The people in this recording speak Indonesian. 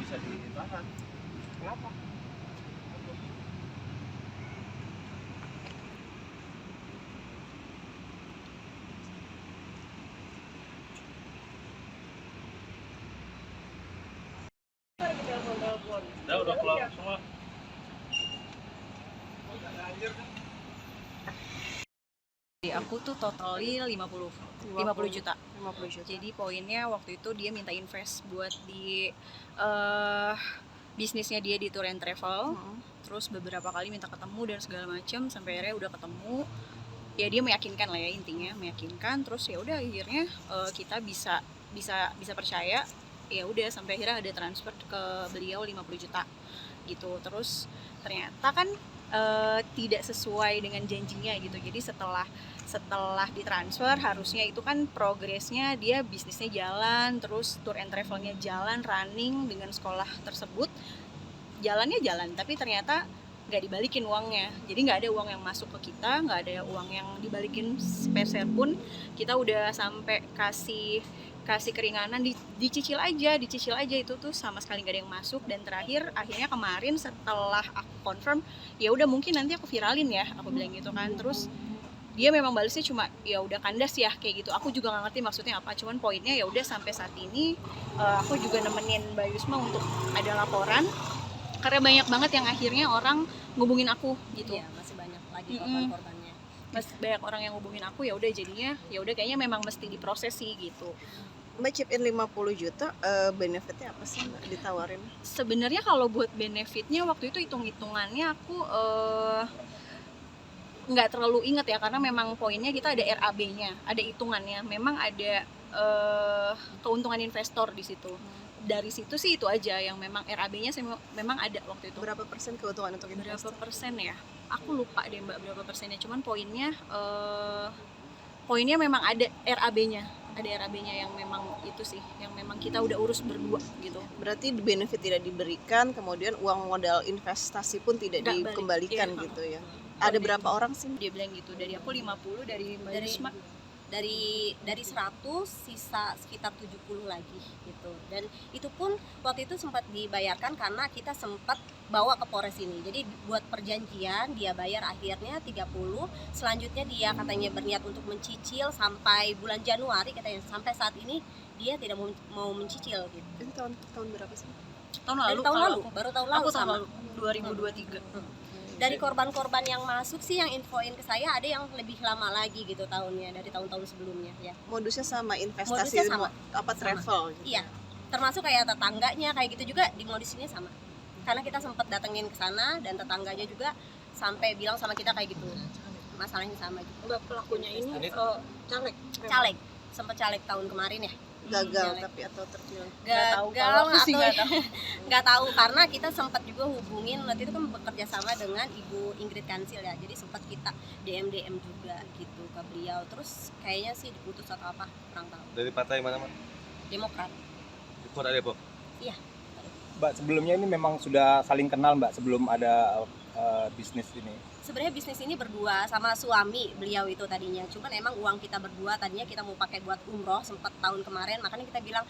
bisa ditahan. Kenapa? Udah pulang semua. Aku tuh totally 50 juta. 50 juta. Jadi poinnya waktu itu dia minta invest buat di eh, bisnisnya dia di tour and travel. Terus beberapa kali minta ketemu dan segala macam sampai akhirnya udah ketemu. Ya dia meyakinkan lah ya, intinya meyakinkan. Terus ya udah akhirnya kita bisa percaya. Ya udah sampai akhirnya ada transfer ke beliau 50 juta gitu. Terus ternyata kan tidak sesuai dengan janjinya gitu. Jadi setelah ditransfer harusnya itu kan progresnya dia bisnisnya jalan, terus tour and travelnya jalan, running dengan sekolah tersebut jalannya jalan, tapi ternyata nggak dibalikin uangnya. Jadi nggak ada uang yang masuk ke kita, nggak ada uang yang dibalikin sepeser pun. Kita udah sampai kasih keringanan, dicicil aja itu tuh sama sekali nggak ada yang masuk. Dan terakhir akhirnya kemarin setelah aku confirm, ya udah mungkin nanti aku viralin ya, aku bilang gitu kan. Terus dia memang balasnya cuma ya udah kandas ya kayak gitu. Aku juga nggak ngerti maksudnya apa, cuman poinnya ya udah sampai saat ini aku juga nemenin Mbak Yusma untuk ada laporan karena banyak banget yang akhirnya orang ngubungin aku gitu. Iya, masih banyak lagi korban-korbannya. Masih banyak orang yang ngubungin aku, ya udah jadinya ya udah kayaknya memang mesti diproses sih gitu. Mbak chip in 50 juta, benefitnya apa sih Mbak ditawarin? Sebenarnya kalau buat benefitnya waktu itu hitung-hitungannya aku nggak terlalu inget ya, karena memang poinnya kita ada RAB-nya, ada hitungannya, memang ada keuntungan investor di situ. Dari situ sih itu aja yang memang RAB-nya memang ada waktu itu. Berapa persen keuntungan untuk investor? Berapa persen ya? Aku lupa deh Mbak berapa persennya, cuman poinnya memang ada RAB-nya. Ada RAB-nya yang memang itu sih, yang memang kita udah urus berdua gitu. Berarti benefit tidak diberikan, kemudian uang modal investasi pun tidak dikembalikan gitu ya. Ada berapa orang sih? Dia bilang gitu, dari aku 50, dari Mbak Yusma dari 100 sisa sekitar 70 lagi gitu. Dan itu pun waktu itu sempat dibayarkan karena kita sempat bawa ke Polres ini. Jadi buat perjanjian dia bayar akhirnya 30, selanjutnya dia katanya berniat untuk mencicil sampai bulan Januari katanya. Sampai saat ini dia tidak mau mencicil gitu. Itu tahun berapa sih? Tahun lalu. Baru tahun lalu sama 2023. Dari korban-korban yang masuk sih yang infoin ke saya ada yang lebih lama lagi gitu tahunnya, dari tahun-tahun sebelumnya ya. Modusnya sama, investasi Modusnya sama. Travel gitu. Iya, termasuk kayak tetangganya kayak gitu juga di modus ini sama. Karena kita sempat datengin ke sana dan tetangganya juga sampai bilang sama kita kayak gitu. Masalahnya sama gitu. Mbak pelakunya ini Caleg, sempat caleg tahun kemarin ya. gagal tapi atau terpilih? Gagal nggak tahu karena kita sempat juga hubungin waktu itu kan bekerja sama dengan Ibu Ingrid Kansil ya, jadi sempat kita DM juga gitu ke beliau, terus kayaknya sih diputus atau apa kurang tahu. Dari partai mana, Mbak? Demokrat. Di Kota Depok. Iya. Mbak, sebelumnya ini memang sudah saling kenal Mbak sebelum ada bisnis ini? Sebenarnya bisnis ini berdua sama suami beliau itu tadinya, cuman emang uang kita berdua tadinya kita mau pakai buat umroh sempat tahun kemarin, makanya kita bilang